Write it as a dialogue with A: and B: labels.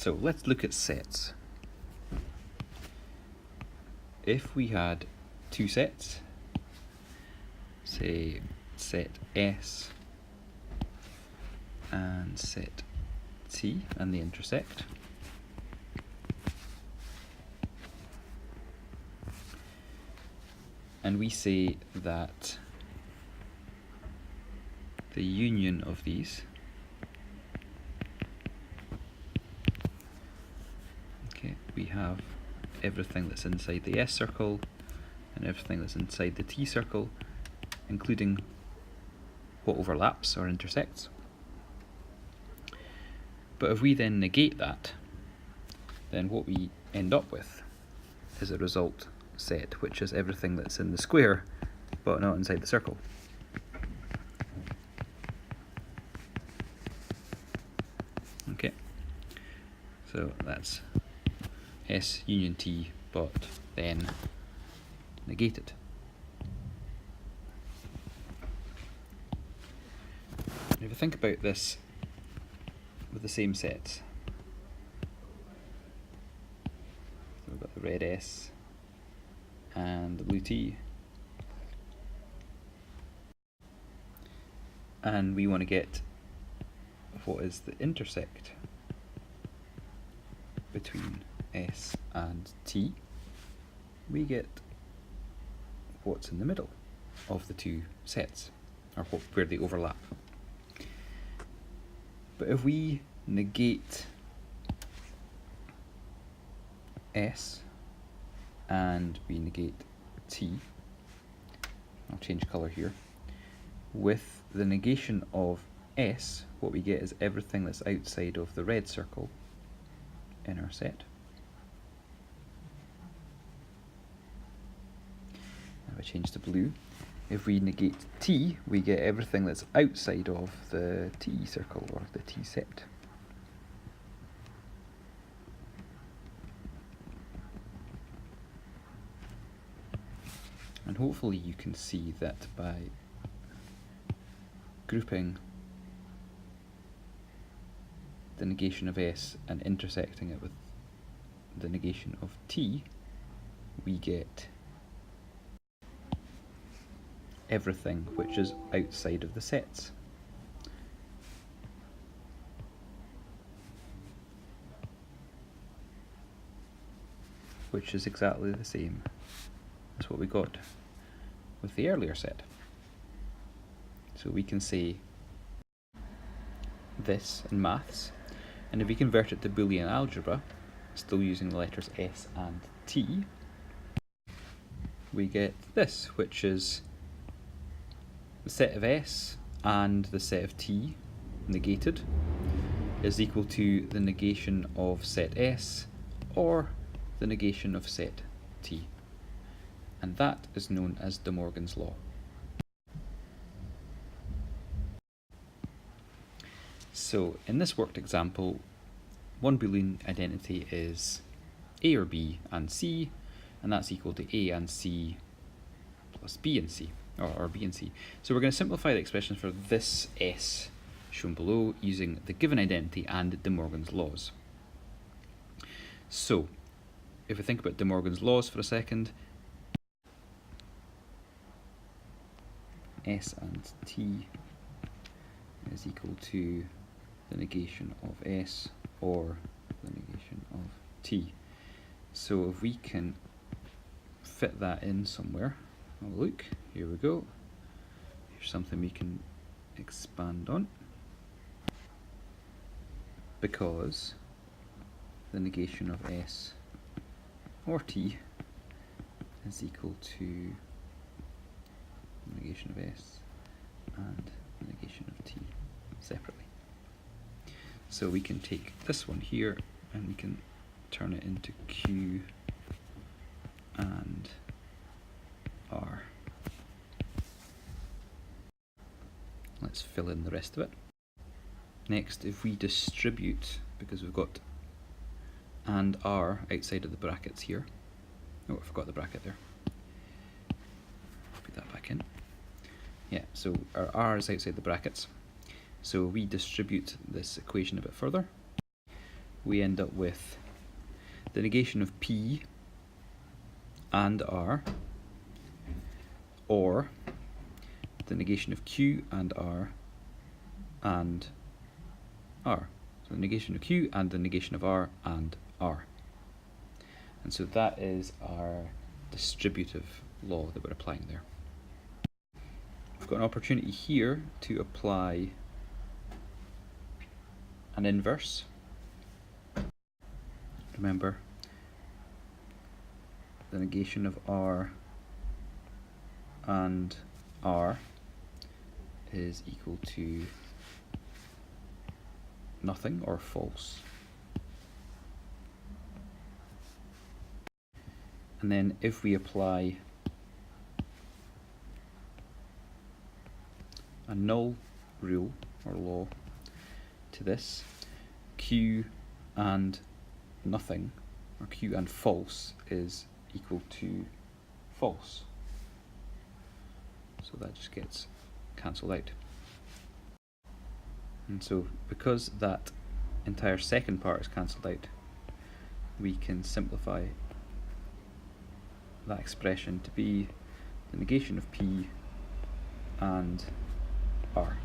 A: So let's look at sets. If we had two sets, say set S and set T, and they intersect, and we say that the union of these we have everything that's inside the S circle and everything that's inside the T circle, including what overlaps or intersects. But if we then negate that, then what we end up with is a result set, which is everything that's in the square but not inside the circle. Okay, so that's S union T, but then negated. If you think about this with the same sets, so we've got the red S and the blue T, and we want to get what is the intersect between S and T, we get what's in the middle of the two sets, or where they overlap. But if we negate S and we negate T, I'll change colour here, with the negation of S, what we get is everything that's outside of the red circle in our set. If I change to blue, if we negate T, we get everything that's outside of the T circle or the T set. And hopefully you can see that by grouping the negation of S and intersecting it with the negation of T, we get everything which is outside of the sets. Which is exactly the same as what we got with the earlier set. So we can say this in maths, and if we convert it to Boolean algebra, still using the letters S and T, we get this, which is the set of S and the set of T negated is equal to the negation of set S or the negation of set T. And that is known as De Morgan's law. So in this worked example, one Boolean identity is A or B and C, and that's equal to A and C plus B and C, or B and C. So we're going to simplify the expression for this S shown below using the given identity and De Morgan's laws. So if we think about De Morgan's laws for a second, S and T is equal to the negation of S or the negation of T. So if we can fit that in somewhere, oh look, here we go. Here's something we can expand on, because the negation of S or T is equal to the negation of S and the negation of T separately. So we can take this one here and we can turn it into Q and R. Let's fill in the rest of it. Next, if we distribute, because we've got and R outside of the brackets here. Oh, I forgot the bracket there. Put that back in. Yeah, so our R is outside the brackets. So we distribute this equation a bit further. we end up with the negation of P and R, or the negation of Q and R and R. So the negation of Q and the negation of R and R. And so that is our distributive law that we're applying there. We've got an opportunity here to apply an inverse. Remember, the negation of R and R is equal to nothing or false. And then if we apply a null rule or law to this, Q and nothing, or Q and false, is equal to false. So that just gets cancelled out. And so because that entire second part is cancelled out, we can simplify that expression to be the negation of P and R.